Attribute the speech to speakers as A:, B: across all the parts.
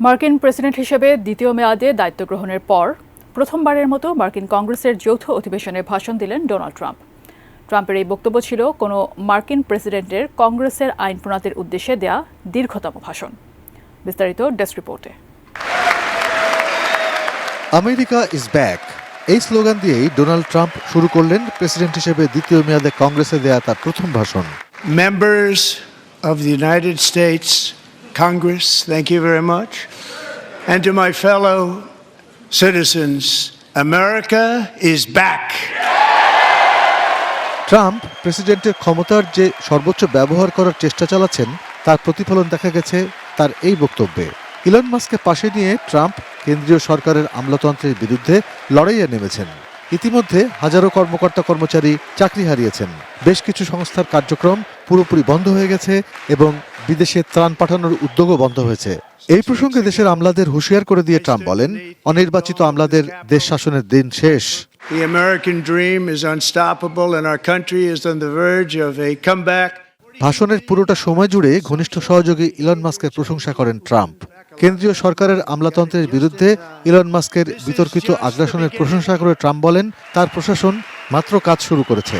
A: মার্কিন প্রেসিডেন্ট হিসেবে দ্বিতীয় মেয়াদে দায়িত্ব গ্রহণের পর প্রথমবারের মতো মার্কিন কংগ্রেসের যৌথ অধিবেশনে ভাষণ দিলেন ডোনাল্ড ট্রাম্প। ট্রাম্পের এই বক্তব্য ছিল কোনো মার্কিন প্রেসিডেন্টের কংগ্রেসের আইন প্রণয়নের উদ্দেশ্যে দেয়া দীর্ঘতম ভাষণ। বিস্তারিত ডেস্ক রিপোর্টে।
B: আমেরিকা ইজ ব্যাক এই স্লোগান দিয়েই ডোনাল্ড ট্রাম্প শুরু করলেন প্রেসিডেন্ট হিসেবে দ্বিতীয় মেয়াদে কংগ্রেসে দেয়া তার প্রথম ভাষণ।
C: Members of the United States Congress, thank you very much. And to my fellow citizens, America is back.
B: Trump প্রেসিডেন্টের ক্ষমতার যে সর্বোচ্চ ব্যবহার করার চেষ্টা চালাচ্ছেন তার প্রতিফলন দেখা গেছে তার এই বক্তব্যে। ইলন মাস্ককে পাশে নিয়ে ট্রাম্প কেন্দ্রীয় সরকারের আমলাতন্ত্রের বিরুদ্ধে লড়াইয়ে নেমেছেন। ইতিমধ্যে হাজারো কর্মকর্তা কর্মচারী চাকরি হারিয়েছেন, বেশ কিছু সংস্থার কার্যক্রম পুরোপুরি বন্ধ হয়ে গেছে এবং বিদেশে ত্রাণ পাঠানোর উদ্যোগও বন্ধ হয়েছে। এই প্রসঙ্গে দেশের আমলাদের হুঁশিয়ার করে দিয়ে ট্রাম্প বলেন, অনির্বাচিত আমলাদের দেশ শাসনের দিন শেষ।
C: The American dream is unstoppable and our country is on the verge of a comeback.
B: ভাষণের পুরোটা সময় জুড়ে ঘনিষ্ঠ সহযোগী ইলন মাস্কের প্রশংসা করেন ট্রাম্প। কেন্দ্রীয় সরকারের আমলাতন্ত্রের বিরুদ্ধে ইলন মাস্কের বিতর্কিত আগ্রাসনের প্রশংসা করে ট্রাম্প বলেন, তার প্রশাসন মাত্র কাজ শুরু করেছে।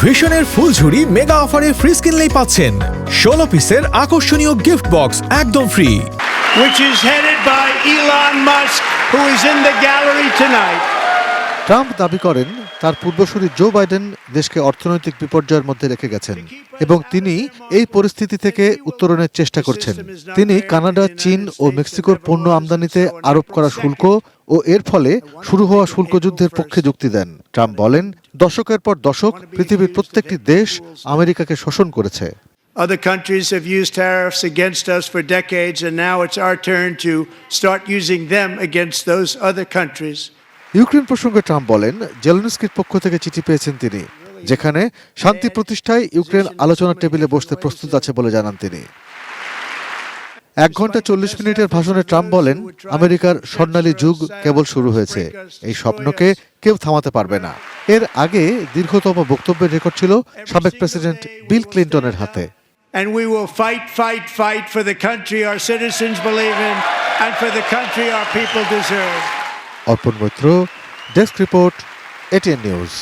D: ভিশনের ফুলঝুরি মেগা অফারে ফ্রিজ কিনলেই পাচ্ছেন 16 পিসের আকর্ষণীয় গিফট বক্স একদম free,
C: Which is headed by Elon Musk, who is in the gallery tonight.
B: Trump দাবি করেন তার পূর্বসূরি জো বাইডেন দেশকে অর্থনৈতিক বিপর্যয়ের মধ্যে রেখে গেছেন এবং তিনি এই পরিস্থিতি থেকে উত্তরণের চেষ্টা করছেন। তিনি কানাডা, চীন ও মেক্সিকোর পণ্য আমদানিতে আরোপ করা শুল্ক ও এর ফলে শুরু হওয়া শুল্ক যুদ্ধের পক্ষে যুক্তি দেন। ট্রাম্প বলেন, দশকের পর দশক পৃথিবীর প্রত্যেকটি দেশ আমেরিকাকে শোষণ করেছে।
C: Other countries have used tariffs against us for decades, and now it's our turn to start using them against those other countries.
B: Ukraine প্রসঙ্গে ট্রাম্প বলেন, জেলেনস্কির পক্ষ থেকে চিঠি পেয়েছেন তিনি, যেখানে শান্তি প্রতিষ্ঠায় ইউক্রেন আলোচনার টেবিলে বসতে প্রস্তুত আছে বলে জানান তিনি। 1 ঘন্টা 40 মিনিটের ভাষণে ট্রাম্প বলেন, আমেরিকার স্বর্ণালী যুগ কেবল শুরু হয়েছে, এই স্বপ্নকে কেউ থামাতে পারবে না। এর আগে দীর্ঘতম বক্তব্যের রেকর্ড ছিল সাবেক প্রেসিডেন্ট বিল ক্লিন্টনের হাতে।
C: And we will fight for the country our citizens believe in and for the country our people deserve.
B: Arpan Maitra, desk report, ATN news.